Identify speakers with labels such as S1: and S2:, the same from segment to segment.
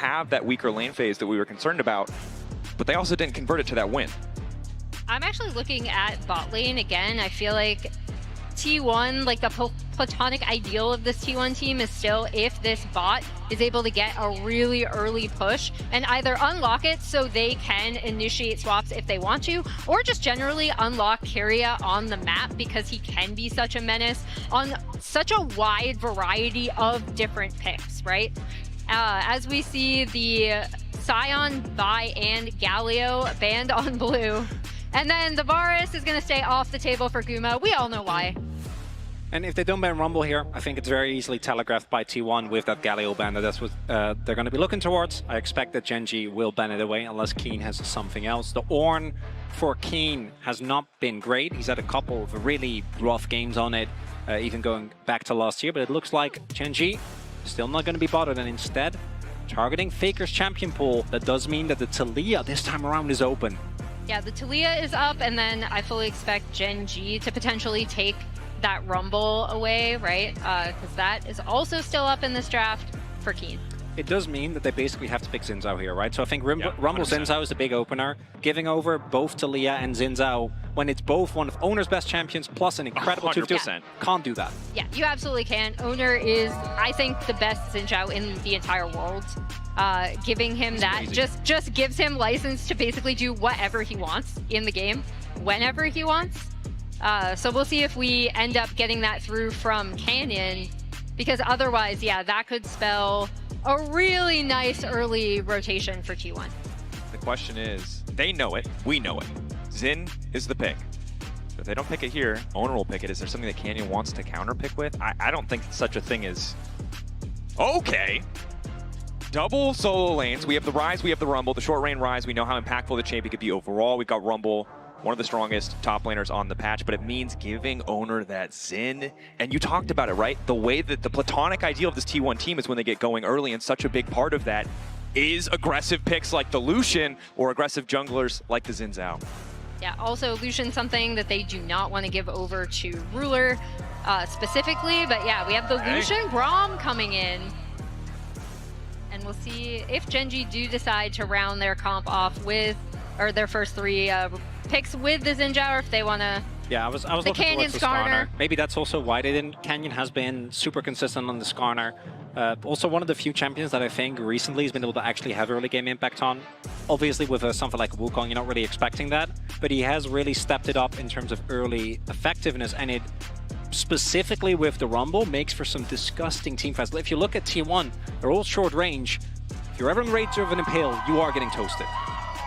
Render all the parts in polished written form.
S1: have that weaker lane phase that we were concerned about, but they also didn't convert it to that win.
S2: I'm actually looking at bot lane again. I feel like T1, like the platonic ideal of this T1 team is still if this bot is able to get a really early push and either unlock it so they can initiate swaps if they want to, or just generally unlock Keria on the map because he can be such a menace on such a wide variety of different picks, right? As we see the Sion, Vi, and Galio banned on blue. And then the Varus is going to stay off the table for Guma. We all know why.
S3: And if they don't ban Rumble here, I think it's very easily telegraphed by T1 with that Galio ban that that's what they're going to be looking towards. I expect that Gen.G will ban it away unless Keen has something else. The Ornn for Keen has not been great. He's had a couple of really rough games on it, even going back to last year. But it looks like Gen.G still not going to be bothered, and instead targeting Faker's champion pool. That does mean that the Taliyah this time around is open.
S2: Yeah, the Taliyah is up, and then I fully expect Gen.G to potentially take that Rumble away, right? Because that is also still up in this draft for Keen.
S3: It does mean that they basically have to pick Xin Zhao here, right? So I think Rumble
S1: 100%.
S3: Xin Zhao is the big opener. Giving over both Taliyah and Xin Zhao when it's both one of Oner's best champions plus an incredible 2-2. Can't do that.
S2: Yeah, you absolutely can. Oner is, I think, the best Xin Zhao in the entire world. Giving him that just gives him license to basically do whatever he wants in the game, whenever he wants. So we'll see if we end up getting that through from Canyon, because otherwise, yeah, that could spell a really nice early rotation for T1.
S1: The question is, they know it, we know it. Xin is the pick. So if they don't pick it here, Oner will pick it. Is there something that Canyon wants to counter pick with? I don't think such a thing is... Okay. Double solo lanes. We have the Ryze, we have the Rumble. The short range Ryze, we know how impactful the champion could be overall. We've got Rumble, one of the strongest top laners on the patch, but it means giving Oner that Xin. And you talked about it, right? The way that the platonic ideal of this T1 team is when they get going early, and such a big part of that is aggressive picks like the Lucian or aggressive junglers like the Xin Zhao.
S2: Yeah, also Lucian, something that they do not want to give over to Ruler specifically, but yeah, we have the Lucian Braum coming in. And we'll see if Gen.G do decide to round their comp off with, or their first three picks with the Xin Zhao, or if they want to.
S3: Yeah, I was looking towards the Skarner. Maybe that's also why they didn't. Canyon has been super consistent on the Skarner. Also one of the few champions that I think recently has been able to actually have early game impact on. Obviously with something like Wukong, you're not really expecting that, but he has really stepped it up in terms of early effectiveness, and it specifically with the Rumble makes for some disgusting team fights. If you look at T1, they're all short range. If you're ever in range of an Impale, you are getting toasted.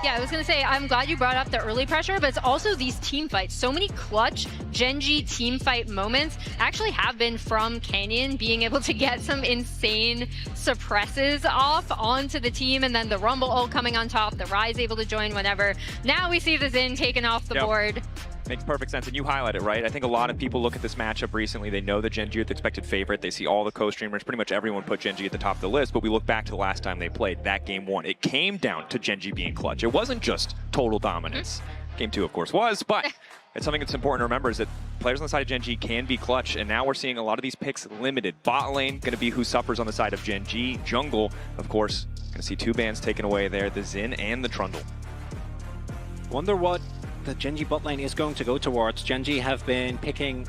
S2: Yeah, I was going to say, I'm glad you brought up the early pressure, but it's also these team fights. So many clutch Gen.G team fight moments actually have been from Canyon being able to get some insane suppresses off onto the team, and then the Rumble ult coming on top, the Ryze able to join whenever. Now we see the Xin taken off the board.
S1: Makes perfect sense, and you highlight it, right? I think a lot of people look at this matchup recently, they know that Gen.G are the expected favorite, they see all the co-streamers, pretty much everyone put Gen.G at the top of the list, but we look back to the last time they played, that game one. It came down to Gen.G being clutch. It wasn't just total dominance. Game 2, of course, was, but it's something that's important to remember is that players on the side of Gen.G can be clutch, and now we're seeing a lot of these picks limited. Bot lane, going to be who suffers on the side of Gen.G. Jungle, of course, going to see two bans taken away there, the Xin and the Trundle.
S3: Wonder what the Gen.G bot lane is going to go towards. Gen.G have been picking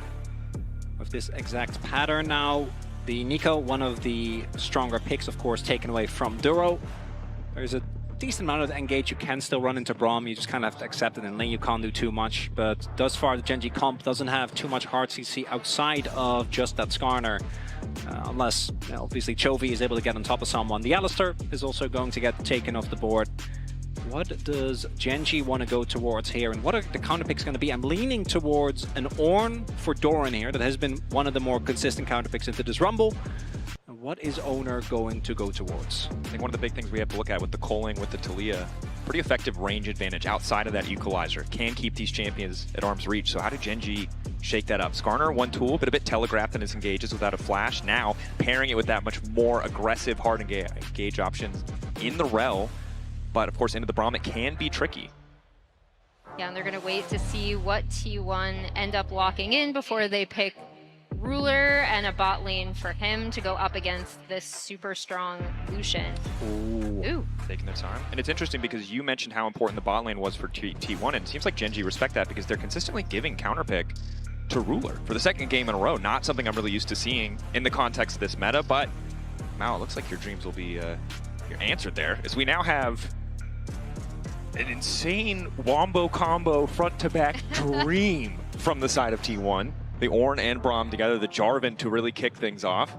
S3: with this exact pattern now. The Nico, one of the stronger picks, of course, taken away from Duro. There's a decent amount of engage you can still run into Braum. You just kind of have to accept it in lane. You can't do too much. But thus far, the Gen.G comp doesn't have too much hard CC outside of just that Skarner. Unless, obviously, Chovy is able to get on top of someone. The Alistar is also going to get taken off the board. What does Gen.G want to go towards here, and what are the counter picks going to be? I'm leaning towards an Ornn for Doran here. That has been one of the more consistent counter picks into this Rumble. What is Oner going to go towards?
S1: I think one of the big things we have to look at with the culling, with the Taliyah, pretty effective range advantage outside of that equalizer. Can keep these champions at arm's reach. So how did Gen.G shake that up? Skarner, one tool, but a bit telegraphed in his engages without a flash. Now, pairing it with that much more aggressive hard engage options in the Rel. But of course, into the Braum, it can be tricky.
S2: Yeah, and they're going to wait to see what T1 end up locking in before they pick Ruler and a bot lane for him to go up against this super strong Lucian. Ooh.
S1: Taking their time. And it's interesting because you mentioned how important the bot lane was for T1, and it seems like Gen G respect that because they're consistently giving counterpick to Ruler for the second game in a row. Not something I'm really used to seeing in the context of this meta, but Mao, it looks like your dreams will be answered there, as we now have an insane wombo combo front-to-back dream from the side of T1. The Ornn and Braum together, the Jarvan to really kick things off.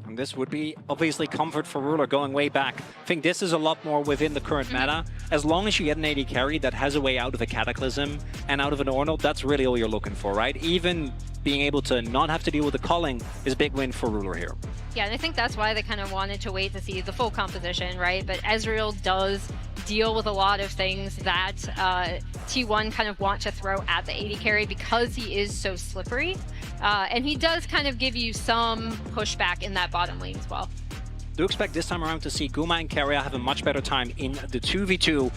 S3: And this would be obviously comfort for Ruler going way back. I think this is a lot more within the current meta. As long as you get an AD carry that has a way out of a Cataclysm and out of an Ornn, that's really all you're looking for, right? Even being able to not have to deal with the culling is a big win for Ruler here.
S2: Yeah, and I think that's why they kind of wanted to wait to see the full composition, right? But Ezreal does deal with a lot of things that T1 kind of want to throw at the AD carry because he is so slippery. And he does kind of give you some pushback in that bottom lane as well.
S3: Do expect this time around to see Guma and Keria have a much better time in the 2v2.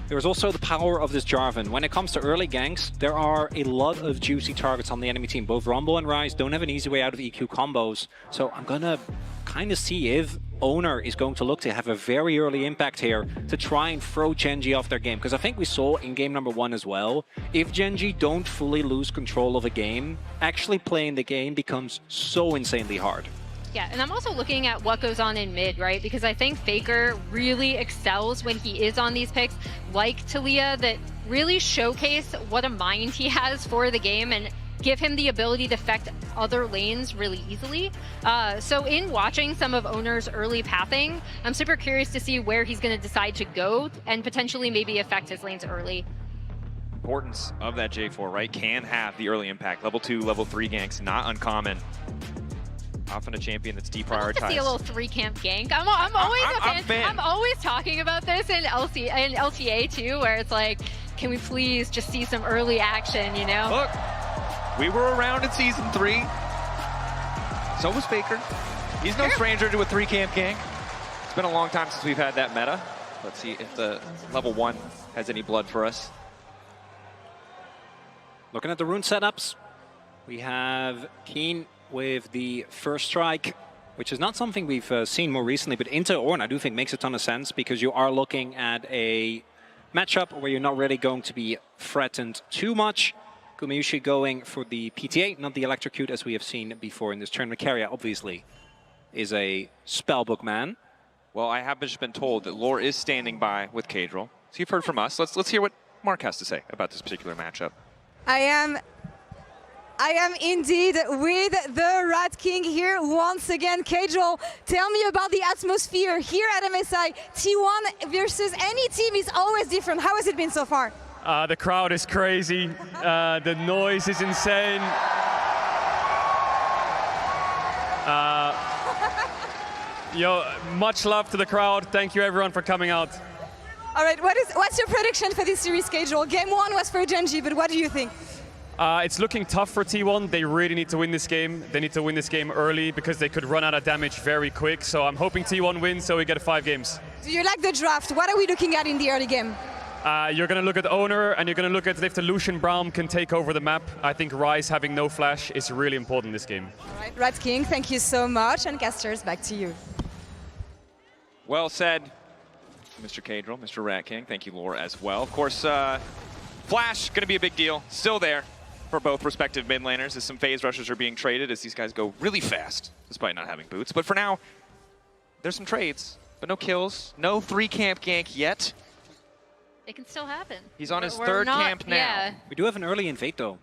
S3: There's also the power of this Jarvan. When it comes to early ganks, there are a lot of juicy targets on the enemy team. Both Rumble and Ryze don't have an easy way out of EQ combos. So I'm going to kind of see if Oner is going to look to have a very early impact here to try and throw Gen G off their game. Because I think we saw in game number 1 as well, if Gen G don't fully lose control of a game, actually playing the game becomes so insanely hard.
S2: Yeah, and I'm also looking at what goes on in mid, right? Because I think Faker really excels when he is on these picks, like Talia, that really showcase what a mind he has for the game and give him the ability to affect other lanes really easily. So in watching some of Oner's early pathing, I'm super curious to see where he's going to decide to go and potentially maybe affect his lanes early.
S1: Importance of that J4, right? Can have the early impact. Level 2, level 3 ganks, not uncommon. Often a champion that's deprioritized.
S2: I'd like to see a little 3-camp gank. I'm always a fan. I'm always talking about this in LTA too, where it's like, can we please just see some early action, you know?
S1: Look, we were around in Season 3. So was Faker. He's no stranger to a 3-camp gank. It's been a long time since we've had that meta. Let's see if the level 1 has any blood for us.
S3: Looking at the rune setups, we have Keen with the first strike, which is not something we've seen more recently, but into Ornn I do think makes a ton of sense because you are looking at a matchup where you're not really going to be threatened too much. Gumayusi going for the PTA, not the electrocute as we have seen before in this tournament. Keria obviously is a spellbook man.
S1: Well, I have just been told that Lore is standing by with Kadril. So you've heard from us. Let's hear what Mark has to say about this particular matchup.
S4: I am indeed with the Rat King here once again. Kadril, tell me about the atmosphere here at MSI. T1 versus any team is always different. How has it been so far?
S5: The crowd is crazy. The noise is insane. Much love to the crowd. Thank you everyone for coming out.
S4: All right, what's your prediction for this series, Kadril? Game 1 was for Gen G, but what do you think?
S5: It's looking tough for T1. They really need to win this game. They need to win this game early because they could run out of damage very quick. So I'm hoping T1 wins so we get 5 games.
S4: Do you like the draft? What are we looking at in the early game?
S5: You're going to look at Oner and you're going to look at if the Lucian Braum can take over the map. I think Ryze having no flash is really important in this game.
S4: All right, Rat King, thank you so much. And casters, back to you.
S1: Well said, Mr. Kadril, Mr. Rat King. Thank you, Lore, as well. Of course, Flash, going to be a big deal. Still there for both respective mid laners as some phase rushers are being traded as these guys go really fast, despite not having boots. But for now, there's some trades, but no kills. No 3-camp gank yet.
S2: It can still happen.
S1: He's on his third camp now.
S2: Yeah.
S3: We do have an early invade though.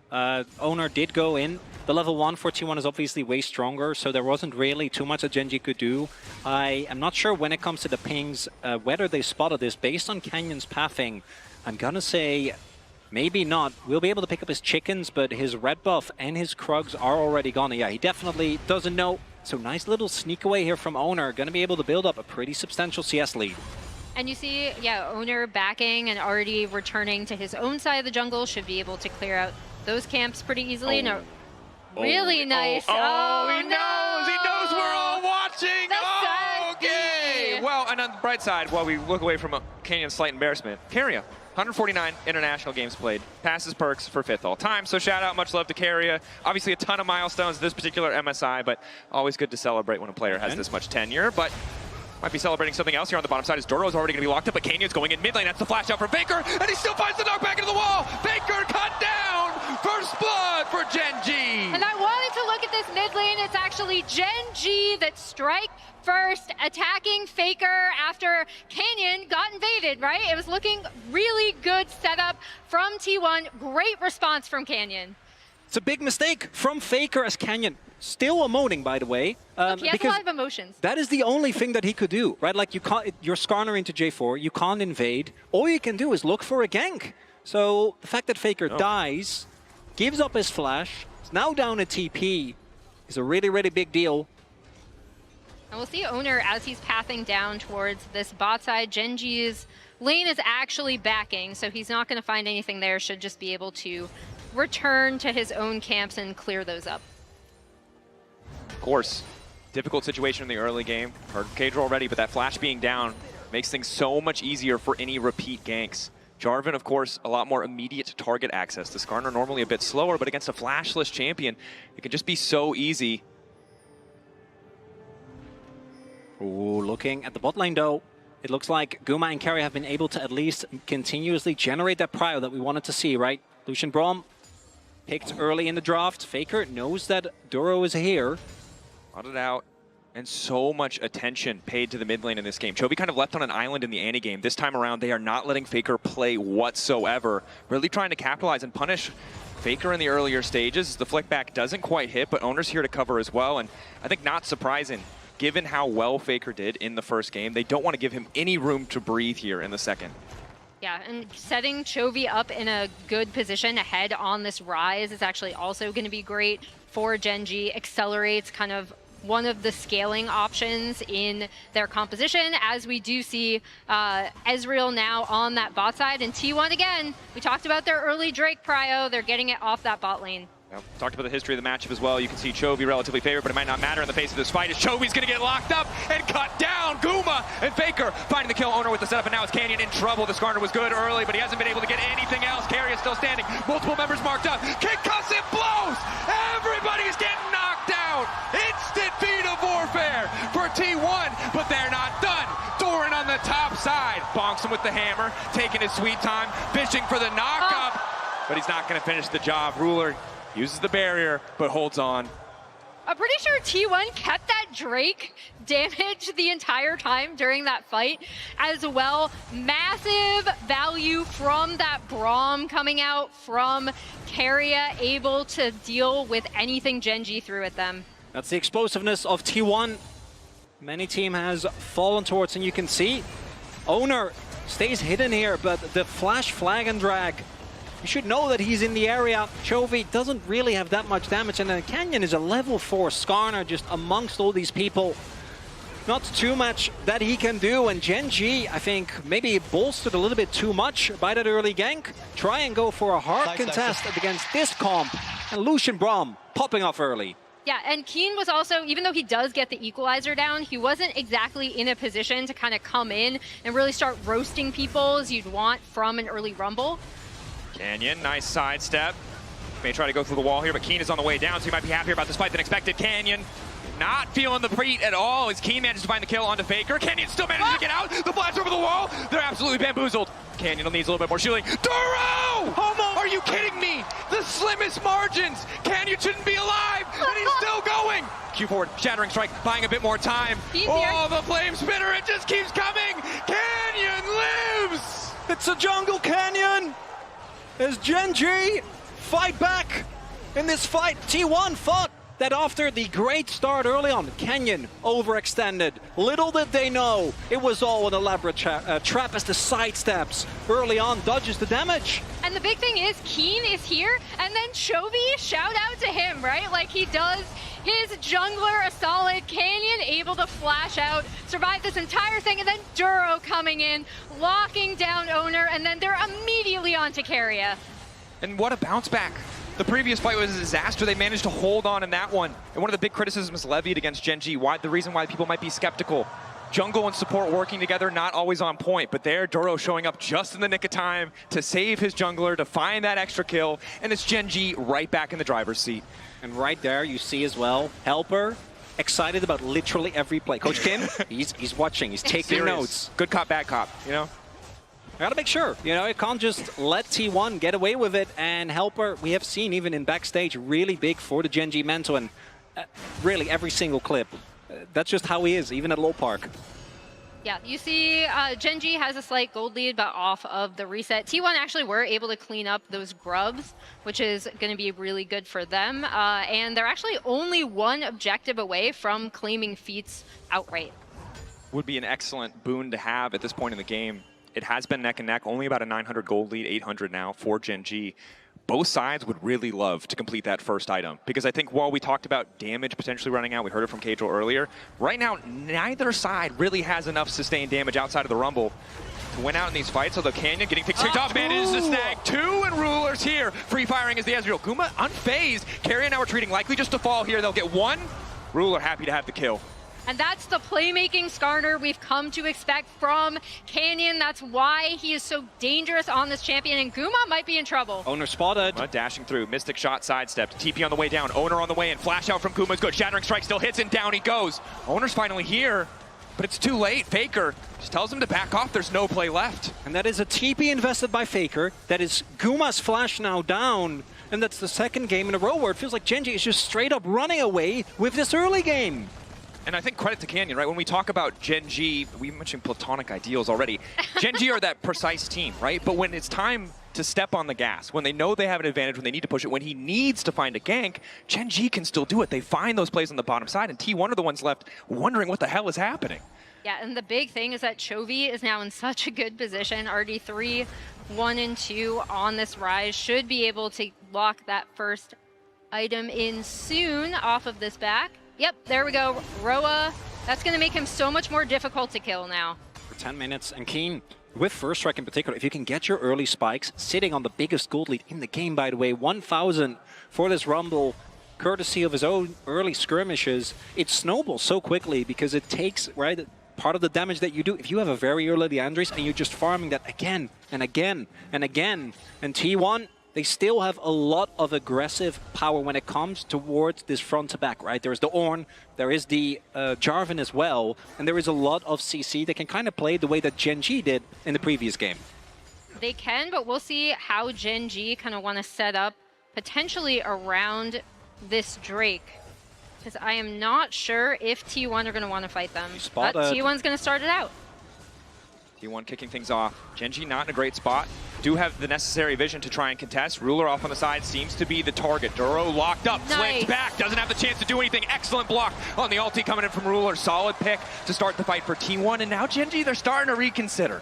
S3: Oner did go in. The level 1 for T1 is obviously way stronger, so there wasn't really too much that Gen G could do. I am not sure when it comes to the pings, whether they spotted this. Based on Canyon's pathing, I'm gonna say maybe not. We'll be able to pick up his chickens, but his red buff and his Krugs are already gone. Yeah, he definitely doesn't know. So nice little sneak away here from Oner. Gonna be able to build up a pretty substantial CS lead.
S2: And you see, yeah, Oner backing and already returning to his own side of the jungle, should be able to clear out those camps pretty easily. No, really nice.
S1: He knows! He knows we're all watching! Okay! Well, and on the bright side, while we look away from a Canyon's slight embarrassment, Keria 149 international games played, passes perks for 5th all time. So shout out, much love to Keria. Obviously a ton of milestones this particular MSI, but always good to celebrate when a player has this much tenure. But might be celebrating something else here on the bottom side as Doro's already going to be locked up, but Kanyan's going in mid lane. That's the flash out for Faker, and he still finds the knockback into the wall. Faker cut down. First blood for Gen.G.
S2: And I wanted to look at this mid lane. It's actually Gen.G that strike first, attacking Faker after Canyon got invaded, right? It was looking really good setup from T1. Great response from Canyon.
S3: It's a big mistake from Faker as Canyon. Still emoting, by the way.
S2: Look, he has a lot of emotions.
S3: That is the only thing that he could do, right? Like, you're Skarner into J4, you can't invade. All you can do is look for a gank. So the fact that Faker dies, gives up his flash, is now down a TP, is a really, really big deal.
S2: And we'll see Oner as he's pathing down towards this bot side. Gen.G's lane is actually backing, so he's not going to find anything there. Should just be able to return to his own camps and clear those up.
S1: Of course, difficult situation in the early game. Heard Cadro already, but that flash being down makes things so much easier for any repeat ganks. Jarvan, of course, a lot more immediate target access. The Skarner normally a bit slower, but against a flashless champion, it can just be so easy.
S3: Ooh, looking at the bot lane though, it looks like Guma and Keria have been able to at least continuously generate that prio that we wanted to see, right? Lucian Braum picked early in the draft. Faker knows that Doro is here.
S1: It out, and so much attention paid to the mid lane in this game. Chovy kind of left on an island in the Annie game. This time around, they are not letting Faker play whatsoever. Really trying to capitalize and punish Faker in the earlier stages. The flick back doesn't quite hit, but Oner's here to cover as well. And I think not surprising, given how well Faker did in the first game. They don't want to give him any room to breathe here in the second.
S2: Yeah, and setting Chovy up in a good position ahead on this rise is actually also going to be great for Gen.G. Accelerates kind of one of the scaling options in their composition, as we do see Ezreal now on that bot side. And T1 again, we talked about their early Drake prio. They're getting it off that bot lane.
S1: Yep. Talked about the history of the matchup as well. You can see Chovy relatively favored, but it might not matter in the face of this fight as Chovy's going to get locked up and cut down. Guma and Faker finding the kill. Oner with the setup, and now it's Canyon in trouble. The Skarner was good early, but he hasn't been able to get anything else. Keria still standing. Multiple members marked up. Concussive blows. Everybody's getting knocked out. Instant feat of warfare for T1, but they're not done. Doran on the top side. Bonks him with the hammer, taking his sweet time, fishing for the knock-up, but he's not going to finish the job. Ruler uses the barrier, but holds on.
S2: I'm pretty sure T1 kept that Drake damage the entire time during that fight as well. Massive value from that Braum coming out from Keria, able to deal with anything Gen.G threw at them.
S3: That's the explosiveness of T1. Many team has fallen towards, and you can see Oner stays hidden here, but the flash flag and drag, you should know that he's in the area. Chovy doesn't really have that much damage, and then Canyon is a level 4 Skarner just amongst all these people. Not too much that he can do, and Gen.G, I think, maybe bolstered a little bit too much by that early gank. Try and go for a hard contest against this comp, and Lucian Braum popping off early.
S2: Yeah, and Keen was also, even though he does get the equalizer down, he wasn't exactly in a position to kind of come in and really start roasting people as you'd want from an early rumble.
S1: Canyon, nice sidestep. May try to go through the wall here, but Keen is on the way down, so he might be happier about this fight than expected. Canyon not feeling the beat at all as Keen manages to find the kill onto Faker. Canyon still manages to get out. The flash over the wall. They're absolutely bamboozled. Canyon needs a little bit more shielding. Doro! Are you kidding me? The slimmest margins. Canyon shouldn't be alive, and he's still going. Q forward, shattering strike, buying a bit more time. Oh, the flame spitter, it just keeps coming. Canyon lives.
S3: It's a jungle Canyon. As Gen.G fight back in this fight. T1 thought that after the great start early on, Canyon overextended. Little did they know it was all an elaborate trap as the sidesteps early on dodges the damage.
S2: And the big thing is Keen is here, and then Chovy, shout out to him, right? Like he does his jungler a solid. Canyon able to flash out, survive this entire thing, and then Duro coming in, locking down Oner, and then they're immediately onto Keria.
S1: And what a bounce back. The previous fight was a disaster. They managed to hold on in that one. And one of the big criticisms levied against Gen.G, the reason why people might be skeptical jungle and support working together, not always on point, but there, Duro showing up just in the nick of time to save his jungler, to find that extra kill, and it's Gen G right back in the driver's seat.
S3: And right there, you see as well, Helper, excited about literally every play. Coach Kim, he's watching, he's taking notes.
S1: Good cop, bad cop, you know?
S3: I gotta make sure, you know, it can't just let T1 get away with it. And Helper, we have seen even in backstage, really big for the Gen G mentor, and really every single clip. That's just how he is, even at low park.
S2: Yeah, you see Gen G has a slight gold lead, but off of the reset. T1 actually were able to clean up those grubs, which is going to be really good for them. And they're actually only one objective away from claiming feats outright.
S1: Would be an excellent boon to have at this point in the game. It has been neck and neck, only about a 900 gold lead, 800 now for Gen G. Both sides would really love to complete that first item, because I think while we talked about damage potentially running out, we heard it from Kajal earlier, right now neither side really has enough sustained damage outside of the Rumble to win out in these fights, although Canyon getting picked off, manages to snag 2, and Ruler's here. Free firing is the Ezreal. Guma unfazed. Keria now retreating, likely just to fall here. They'll get 1. Ruler happy to have the kill.
S2: And that's the playmaking Skarner we've come to expect from Canyon. That's why he is so dangerous on this champion, and Guma might be in trouble.
S3: Oner spotted.
S1: Dashing through, Mystic shot sidestepped, TP on the way down, Oner on the way in, flash out from Guma is good, Shattering Strike still hits and down he goes. Oner's finally here, but it's too late. Faker just tells him to back off, there's no play left.
S3: And that is a TP invested by Faker. That is Guma's flash now down. And that's the second game in a row where it feels like Gen G is just straight up running away with this early game.
S1: And I think credit to Canyon, right? When we talk about Gen G, we mentioned platonic ideals already. Gen G are that precise team, right? But when it's time to step on the gas, when they know they have an advantage, when they need to push it, when he needs to find a gank, Gen G can still do it. They find those plays on the bottom side, and T1 are the ones left wondering what the hell is happening.
S2: Yeah, and the big thing is that Chovy is now in such a good position. RD3, 1 and 2 on this rise. Should be able to lock that first item in soon off of this back. Yep, there we go. Roa, that's going to make him so much more difficult to kill now.
S3: For 10 minutes, and Keen, with First Strike in particular, if you can get your early spikes, sitting on the biggest gold lead in the game, by the way, 1,000 for this Rumble, courtesy of his own early skirmishes, it snowballs so quickly because it takes, right, part of the damage that you do. If you have a very early Leandris and you're just farming that again and again and again, and T1, they still have a lot of aggressive power when it comes towards this front to back, right? There's the Ornn, there is the Jarvan as well, and there is a lot of CC that can kind of play the way that Gen G did in the previous game.
S2: They can, but we'll see how Gen G kind of want to set up potentially around this Drake. Because I am not sure if T1 are going to want to fight them. But T1's going to start it out.
S1: T1 kicking things off. Gen G not in a great spot. Do have the necessary vision to try and contest. Ruler off on the side seems to be the target. Duro locked up, flicked back, doesn't have the chance to do anything. Excellent block on the ulti coming in from Ruler. Solid pick to start the fight for T1. And now Gen G, they're starting to reconsider.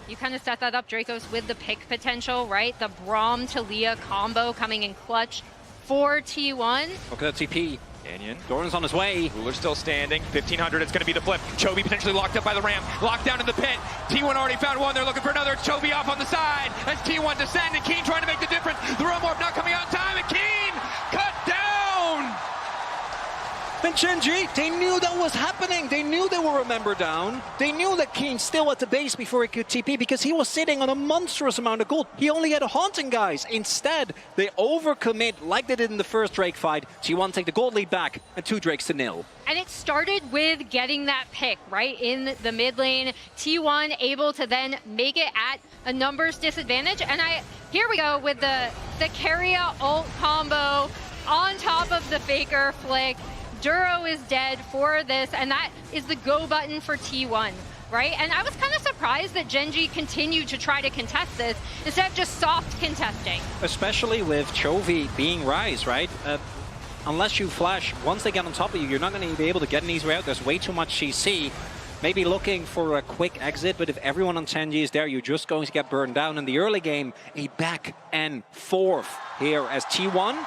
S2: You kind of set that up, Dracos, with the pick potential, right? The Braum to Leah combo coming in clutch for T1.
S3: Look at that TP.
S1: Canyon.
S3: Doran's on his way.
S1: Ruler still standing. 1,500, it's going to be the flip. Chovy potentially locked up by the ramp. Locked down in the pit. T1 already found one. They're looking for another. Chovy off on the side. As T1 descend, and Keen trying to make the difference. The Realm Warp not coming out in time, and Keen cut down!
S3: And Gen G, they knew that was happening. They knew they were a member down. They knew that Keen's still at the base before he could TP because he was sitting on a monstrous amount of gold. He only had a Haunting, guys. Instead, they overcommit like they did in the first Drake fight. T1 take the gold lead back and 2 Drakes to 0.
S2: And it started with getting that pick, right, in the mid lane. T1 able to then make it at a numbers disadvantage. And here we go with the Keria ult combo on top of the Faker flick. Duro is dead for this, and that is the go button for T1, right? And I was kind of surprised that Gen G continued to try to contest this instead of just soft contesting.
S3: Especially with Chovy being Rise, right? Unless you flash, once they get on top of you, you're not going to be able to get an easy way out. There's way too much CC. Maybe looking for a quick exit, but if everyone on 10G is there, you're just going to get burned down. In the early game, a back and forth here as T1.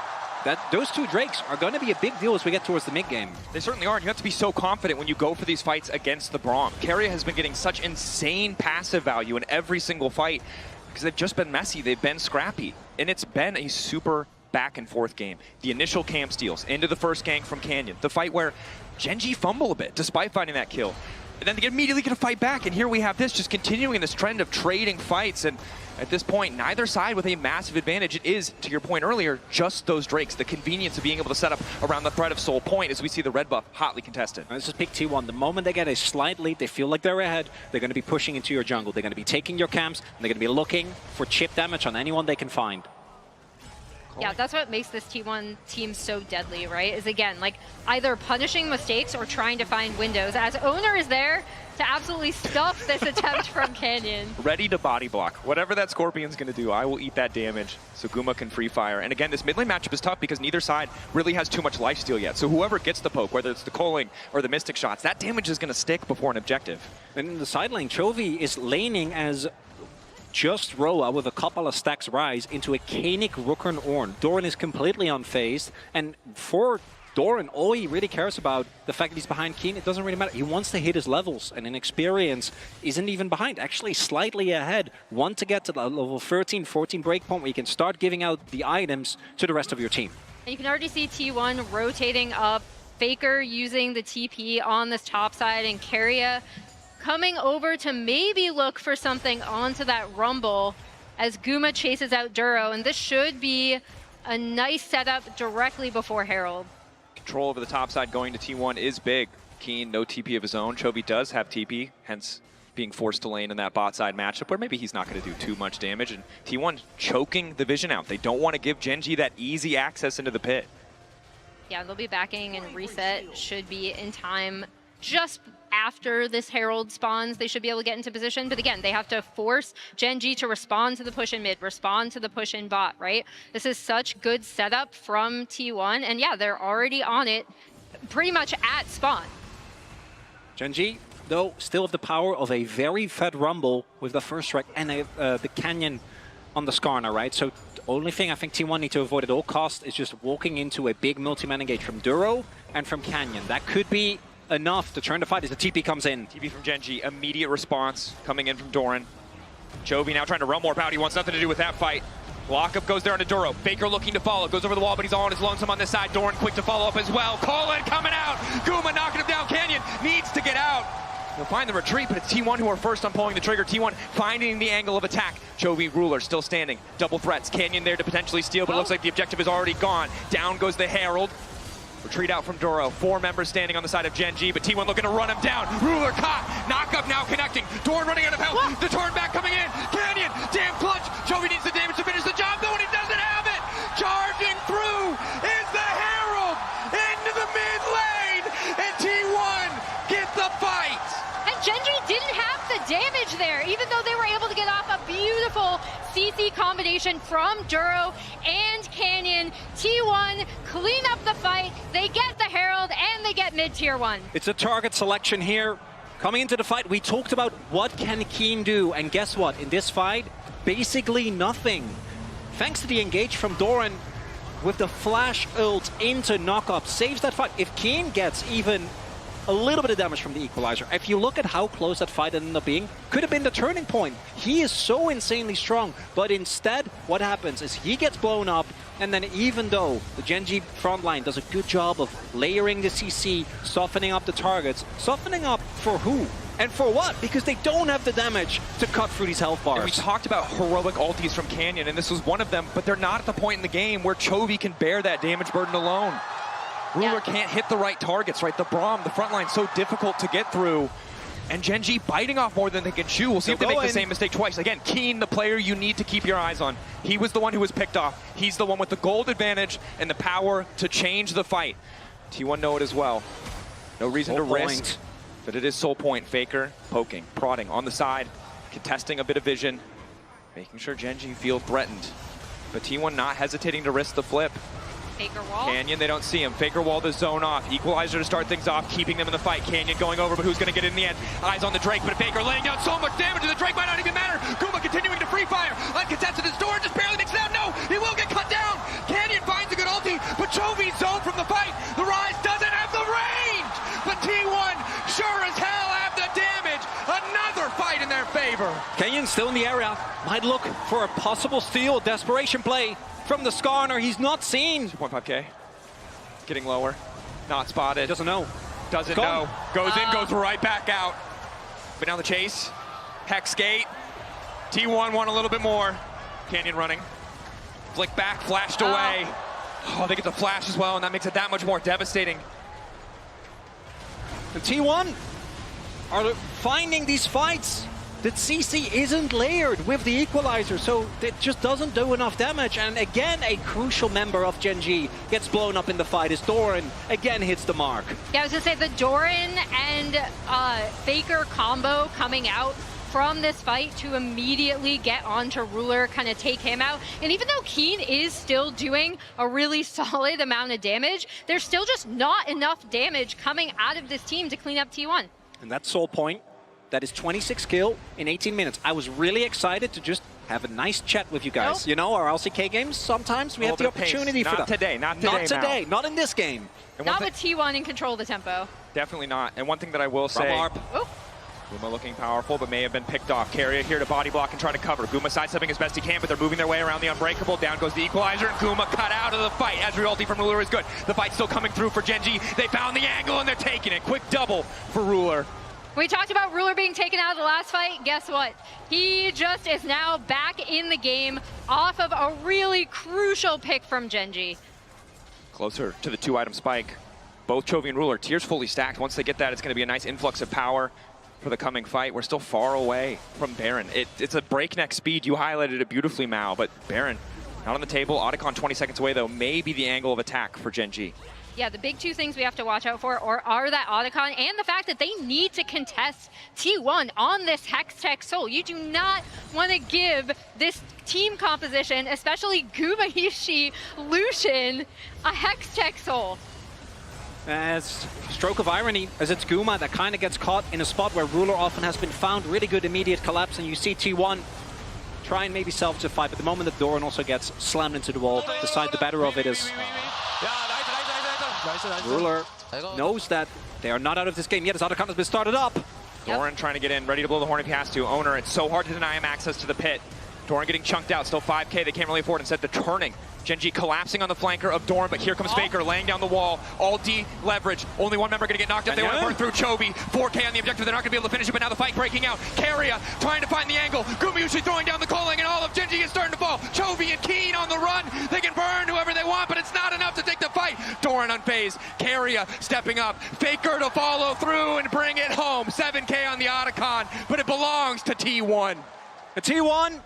S3: Those 2 Drakes are going to be a big deal as we get towards the mid-game.
S1: They certainly are, and you have to be so confident when you go for these fights against the Braum. Keria has been getting such insane passive value in every single fight because they've just been messy, they've been scrappy, and it's been a super back-and-forth game. The initial camp steals into the first gank from Canyon, the fight where Gen G fumble a bit despite finding that kill. And then they immediately get a fight back, and here we have this just continuing this trend of trading fights, and at this point, neither side with a massive advantage. It is, to your point earlier, just those Drakes, the convenience of being able to set up around the threat of Soul Point as we see the red buff hotly contested.
S3: This is pick T1. The moment they get a slight lead, they feel like they're ahead, they're going to be pushing into your jungle. They're going to be taking your camps, and they're going to be looking for chip damage on anyone they can find.
S2: Yeah, that's what makes this T1 team so deadly, right? Is again, like either punishing mistakes or trying to find windows. As Oner is there to absolutely stuff this attempt from Canyon.
S1: Ready to body block. Whatever that Scorpion's going to do, I will eat that damage so Guma can free fire. And again, this mid lane matchup is tough because neither side really has too much lifesteal yet. So whoever gets the poke, whether it's the culling or the mystic shots, that damage is going to stick before an objective.
S3: And in the side lane, Chovy is laning as just Roa with a couple of stacks rise into a Koenig Rukern Ornn. Doran is completely unfazed, and for Doran, all he really cares about, the fact that he's behind Keen, it doesn't really matter. He wants to hit his levels, and in experience, isn't even behind, actually slightly ahead. Want to get to the level 13, 14 breakpoint where you can start giving out the items to the rest of your team.
S2: And you can already see T1 rotating up, Faker using the TP on this top side, and Keria coming over to maybe look for something onto that Rumble as Guma chases out Duro, and this should be a nice setup directly before Herald.
S1: Control over the top side going to T1 is big. Keen, no TP of his own. Chovy does have TP, hence being forced to lane in that bot side matchup where maybe he's not going to do too much damage, and T1 choking the vision out. They don't want to give Genji that easy access into the pit.
S2: Yeah, they'll be backing, and reset should be in time just after this Herald spawns. They should be able to get into position, but again, they have to force Genji to respond to the push in mid, respond to the push in bot, right? This is such good setup from T1, and yeah, they're already on it pretty much at spawn.
S3: Genji, though, still have the power of a very fed Rumble with the first strike and the Canyon on the Skarner, right? So the only thing I think T1 need to avoid at all costs is just walking into a big multi-man engage from Duro and from Canyon. That could be enough to turn the fight as the TP comes in.
S1: TP from Genji, immediate response coming in from Doran. Chovy now trying to run more out. He wants nothing to do with that fight. Lockup goes there onto Duro. Faker looking to follow. Goes over the wall, but he's all on his lonesome on this side. Doran quick to follow up as well. Colin coming out. Guma knocking him down. Canyon needs to get out. He'll find the retreat, but it's T1 who are first on pulling the trigger. T1 finding the angle of attack. Chovy, Ruler still standing. Double threats. Canyon there to potentially steal, but it looks like the objective is already gone. Down goes the Herald. Retreat out from Duro. 4 members standing on the side of Genji, but T1 looking to run him down. Ruler caught. Knockup now connecting. Doran running out of health. The turn back coming in. Canyon, damn clutch. Chovy needs the damage to finish the job, though, and he doesn't have it. Charging through is the Herald into the mid lane, and T1 get the fight.
S2: And Genji didn't have the damage there, even though they were able to get off a beautiful CC combination from Duro and Canyon. T1 clean up the fight, they get the Herald, and they get mid-tier 1.
S3: It's a target selection here. Coming into the fight, we talked about what can Keen do, and guess what? In this fight, basically nothing. Thanks to the engage from Doran with the flash ult into Knockup, saves that fight. If Keen gets even a little bit of damage from the equalizer, if you look at how close that fight ended up being, could have been the turning point. He is so insanely strong, but instead what happens is he gets blown up, and then even though the Genji front line does a good job of layering the CC, softening up the targets, softening up for who? And for what? Because they don't have the damage to cut through these health bars.
S1: And we talked about heroic ultis from Canyon, and this was one of them, but they're not at the point in the game where Chovy can bear that damage burden alone. Ruler can't hit the right targets, right? The Braum, the front line, so difficult to get through. And Genji biting off more than they can chew. We'll see if they make the same mistake twice. Again, Keen, the player you need to keep your eyes on. He was the one who was picked off. He's the one with the gold advantage and the power to change the fight. T1 know it as well. No reason to risk, but it is Soul Point. Faker poking, prodding on the side, contesting a bit of vision, making sure Genji feel threatened. But T1 not hesitating to risk the flip.
S2: Faker wall.
S1: Canyon, they don't see him. Faker wall the zone off. Equalizer to start things off, keeping them in the fight. Canyon going over, but who's going to get it in the end? Eyes on the Drake, but Faker laying down so much damage, and the Drake might not even matter. Guma continuing to free fire. Uncontested his door, just barely makes it out. No, he will get cut down. Canyon finds a good ulti, but Chovy's zone from the fight. The Rise doesn't have the range, but T1 sure as hell have the damage. Another fight in their favor.
S3: Canyon still in the area. Might look for a possible steal, desperation play. From the Skarner, he's not seen.
S1: 2.5k. Getting lower. Not spotted.
S3: Doesn't know.
S1: Doesn't know. Goes in, goes right back out. But now the chase. Hex gate. T1 want a little bit more. Canyon running. Flick back, flashed away. Oh, they get the flash as well, and that makes it that much more devastating.
S3: The T1 are finding these fights that CC isn't layered with the equalizer, so it just doesn't do enough damage. And again, a crucial member of Gen G gets blown up in the fight as Doran again hits the mark.
S2: Yeah, I was gonna say the Doran and Faker combo coming out from this fight to immediately get onto Ruler, kind of take him out. And even though Keen is still doing a really solid amount of damage, there's still just not enough damage coming out of this team to clean up T1.
S3: And that's Soul Point. That is 26 kill in 18 minutes. I was really excited to just have a nice chat with you guys. You know, our LCK games, sometimes we have the opportunity for that.
S1: Not today, not today.
S3: Not in this game.
S2: Not with T1 in control of the tempo.
S1: Definitely not. And one thing that I will say, Guma looking powerful, but may have been picked off. Keria here to body block and try to cover. Guma sidestepping as best he can, but they're moving their way around the Unbreakable. Down goes the Equalizer, and Guma cut out of the fight. Ezreal ulti from Ruler is good. The fight's still coming through for Gen G. They found the angle, and they're taking it. Quick double for Ruler.
S2: We talked about Ruler being taken out of the last fight. Guess what? He just is now back in the game off of a really crucial pick from Gen G.
S1: Closer to the 2-item spike. Both Chovy and Ruler, tiers fully stacked. Once they get that, it's going to be a nice influx of power for the coming fight. We're still far away from Baron. It's a breakneck speed. You highlighted it beautifully, Mao, but Baron not on the table. Otacon 20 seconds away, though, may be the angle of attack for Gen G.
S2: Yeah, the big two things we have to watch out for are that Otacon and the fact that they need to contest T1 on this Hextech Soul. You do not want to give this team composition, especially Gumayusi Lucian, a Hextech Soul.
S3: As stroke of irony, as it's Guma that kind of gets caught in a spot where Ruler often has been found. Really good immediate collapse, and you see T1 try and maybe salvage the fight, but the moment that Doran also gets slammed into the wall, decide the better of it is Ruler knows that they are not out of this game yet as Otacon has been started up.
S1: Doran trying to get in, ready to blow the horn if he has to. Oner, it's so hard to deny him access to the pit. Doran getting chunked out, still 5k, they can't really afford. Instead, they're turning. Gen G collapsing on the flanker of Doran, but here comes Faker laying down the wall. All D leverage. Only one member going to get knocked out. They want to burn through Chovy. 4k on the objective. They're not going to be able to finish it, but now the fight breaking out. Keria trying to find the angle. Gumayusi throwing down the calling, and all of Gen G is starting to fall. Chovy and Keen on the run. They can burn whoever they want, but it's not enough to take the fight. Doran unfazed. Keria stepping up. Faker to follow through and bring it home. 7k on the Otacon, but it belongs to T1.
S3: The T1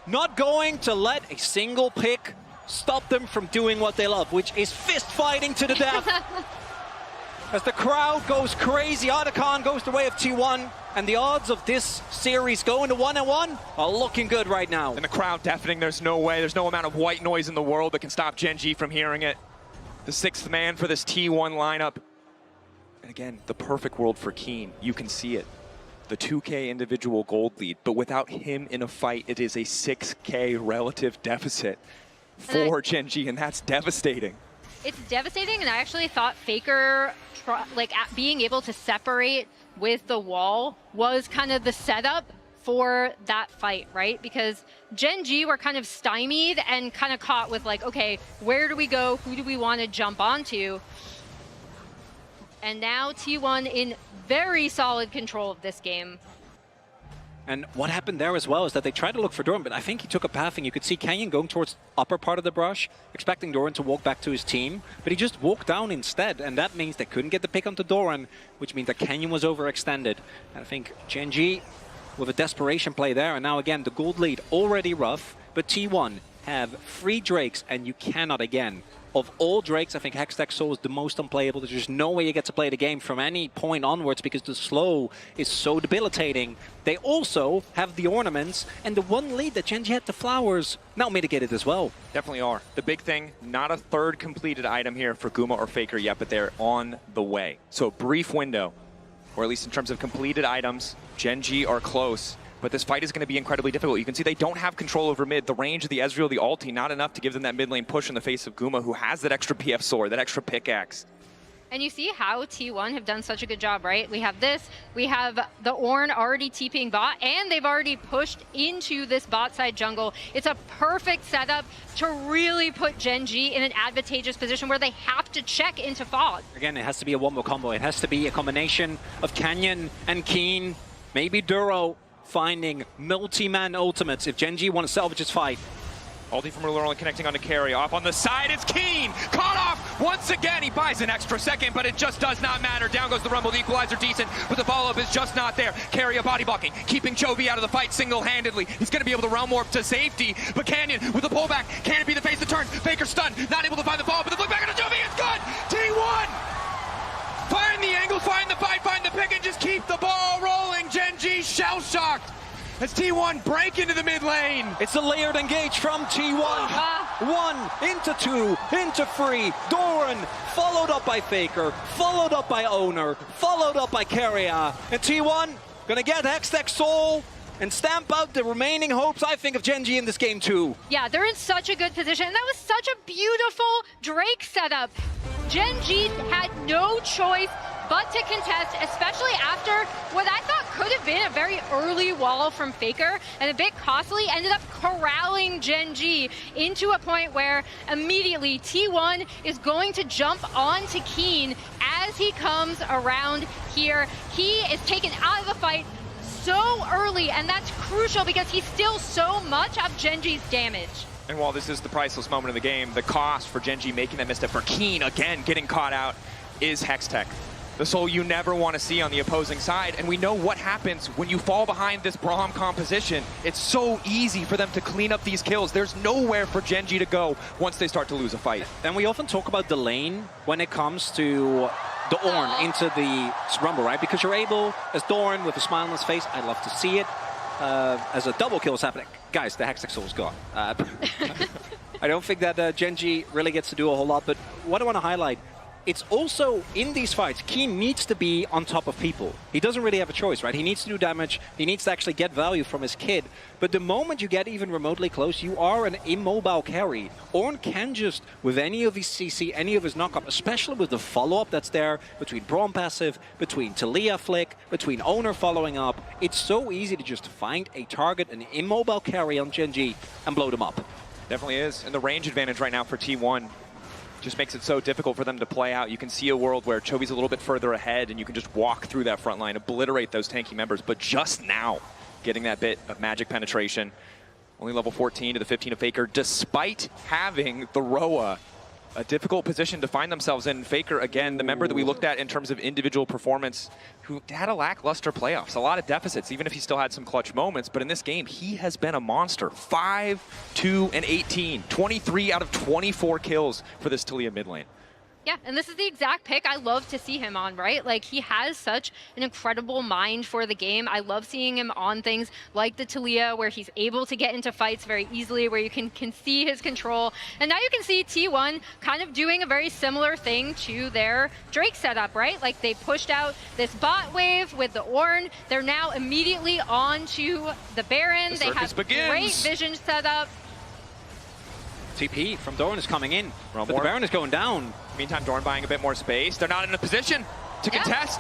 S3: not going to let a single pick stop them from doing what they love, which is fist fighting to the death. As the crowd goes crazy, Otacon goes the way of T1, and the odds of this series going to 1-1 are looking good right now.
S1: And the crowd deafening, there's no way, there's no amount of white noise in the world that can stop Gen G from hearing it. The 6th man for this T1 lineup. And again, the perfect world for Keen. You can see it. The 2k individual gold lead, but without him in a fight, it is a 6k relative deficit for Gen G, and that's devastating.
S2: It's devastating, and I actually thought Faker, being able to separate with the wall was kind of the setup for that fight, right? Because Gen G were kind of stymied and kind of caught with okay, where do we go? Who do we want to jump onto? And now T1 in very solid control of this game.
S3: And what happened there as well is that they tried to look for Doran, but I think he took a path, and you could see Canyon going towards upper part of the brush, expecting Doran to walk back to his team, but he just walked down instead, and that means they couldn't get the pick onto Doran, which means that Canyon was overextended. And I think Gen G with a desperation play there, and now again, the gold lead already rough, but T1 have 3 Drakes, and you cannot again. Of all Drakes, I think Hextech Soul is the most unplayable. There's just no way you get to play the game from any point onwards because the slow is so debilitating. They also have the ornaments, and the one lead that Gen G had, the flowers, now mitigated as well.
S1: Definitely are. The big thing, not a 3rd completed item here for Guma or Faker yet, but they're on the way. So a brief window, or at least in terms of completed items, Gen G are close. But this fight is going to be incredibly difficult. You can see they don't have control over mid. The range of the Ezreal, the ulti, not enough to give them that mid lane push in the face of Guma, who has that extra PF sword, that extra pickaxe.
S2: And you see how T1 have done such a good job, right? We have this, we have the Ornn already TPing bot, and they've already pushed into this bot side jungle. It's a perfect setup to really put Gen G in an advantageous position where they have to check into Fog.
S3: Again, it has to be a wombo combo. It has to be a combination of Canyon and Keen, maybe Duro finding multi-man ultimates if Gen G want to salvage his fight.
S1: Ulti from Ruler only connecting onto Carry. Off on the side, it's Keen! Caught off once again! He buys an extra second, but it just does not matter. Down goes the Rumble, the equalizer decent, but the follow-up is just not there. Carry a body blocking, keeping Chovy out of the fight single-handedly. He's gonna be able to realm warp to safety, but Canyon with the pullback, can it be the face of the turn? Faker stunned, not able to find the fall, but the flick back onto Chovy is good! T1! Find the angle, find the fight, find the pick, and just keep the ball rolling. Gen G shell-shocked. As T1 break into the mid lane.
S3: It's a layered engage from T1. 1 into 2 into 3. Doran followed up by Faker, followed up by Oner, followed up by Keria. And T1 gonna get Hextech Soul and stamp out the remaining hopes, I think, of Gen G in this game too.
S2: Yeah, they're in such a good position. And that was such a beautiful Drake setup. Gen G had no choice but to contest, especially after what I thought could have been a very early wall from Faker, and a bit costly, ended up corralling Gen G into a point where immediately T1 is going to jump onto Keen as he comes around here. He is taken out of the fight so early, and that's crucial because he's still so much of Gen G's damage.
S1: And while this is the priceless moment of the game, the cost for Gen G making that misstep for Keen, again, getting caught out, is Hextech. The soul you never want to see on the opposing side, and we know what happens when you fall behind this Braum composition. It's so easy for them to clean up these kills. There's nowhere for Gen G to go once they start to lose a fight.
S3: And we often talk about the lane when it comes to the Ornn into the Rumble, right? Because you're able, as Doran with a smile on his face, I'd love to see it, as a double kill is happening. Guys, the Hextech Soul's gone. I don't think that Gen G really gets to do a whole lot, but what I want to highlight, it's also, in these fights, Keen needs to be on top of people. He doesn't really have a choice, right? He needs to do damage. He needs to actually get value from his kid. But the moment you get even remotely close, you are an immobile carry. Ornn can just, with any of his CC, any of his knockup, especially with the follow-up that's there, between Braum passive, between Talia flick, between Oner following up, it's so easy to just find a target, an immobile carry on Gen G, and blow them up.
S1: Definitely is. And the range advantage right now for T1 just makes it so difficult for them to play out. You can see a world where Chovy's a little bit further ahead and you can just walk through that front line, obliterate those tanky members, but just now getting that bit of magic penetration. Only level 14 to the 15 of Faker, despite having the Roa. A difficult position to find themselves in. Faker, again, the member that we looked at in terms of individual performance, who had a lackluster playoffs, a lot of deficits, even if he still had some clutch moments. But in this game, he has been a monster. 5, 2, and 18. 23 out of 24 kills for this Talia mid lane.
S2: Yeah, and this is the exact pick I love to see him on, right? Like, he has such an incredible mind for the game. I love seeing him on things like the Talia, where he's able to get into fights very easily, where you can see his control. And now you can see T1 kind of doing a very similar thing to their Drake setup, right? Like, they pushed out this bot wave with the Ornn. They're now immediately on to the Baron. They have great vision setup.
S3: TP from Doran is coming in, but the Baron is going down.
S1: Meantime, Doran buying a bit more space. They're not in a position to contest.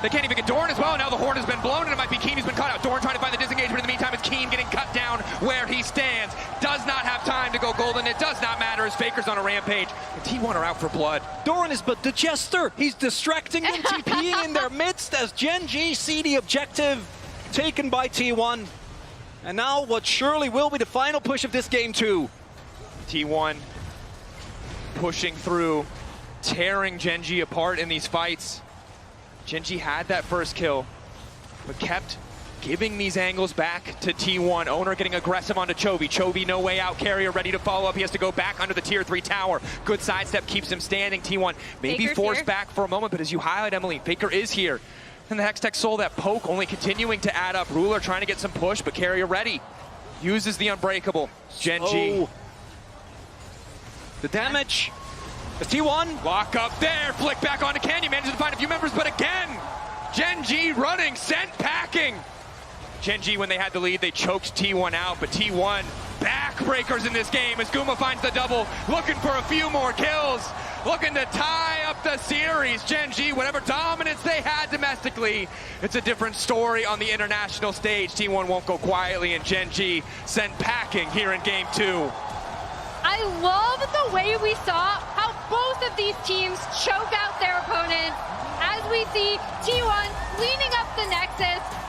S1: They can't even get Doran as well. Now the horn has been blown, and it might be Keen who's been cut out. Doran trying to find the disengagement. In the meantime, it's Keen getting cut down where he stands. Does not have time to go golden. It does not matter as Faker's on a rampage. And T1 are out for blood.
S3: Doran is but the jester. He's distracting them, TPing in their midst as Gen G see the objective taken by T1. And now what surely will be the final push of this game too.
S1: T1 pushing through, tearing Gen G apart in these fights. Gen G had that first kill, but kept giving these angles back to T1. Oner getting aggressive onto Chovy. Chovy no way out. Carrier ready to follow up. He has to go back under the tier 3 tower. Good sidestep keeps him standing. T1 maybe forced back for a moment, but as you highlight, Emily, Faker is here. And the Hextech Soul, that poke only continuing to add up. Ruler trying to get some push, but Carrier ready. Uses the unbreakable. Gen G.
S3: The damage. It's T1.
S1: Lock up there. Flick back onto Canyon. Manages to find a few members, but again, Gen G running, sent packing. Gen G, when they had the lead, they choked T1 out, but T1
S6: backbreakers in this game as Guma finds the double, looking for a few more kills, looking to tie up the series. Gen.G, whatever dominance they had domestically, it's a different story on the international stage. T1 won't go quietly, and Gen.G sent packing here in Game 2.
S2: I love the way we saw how both of these teams choke out their opponents as we see T1 cleaning up the Nexus.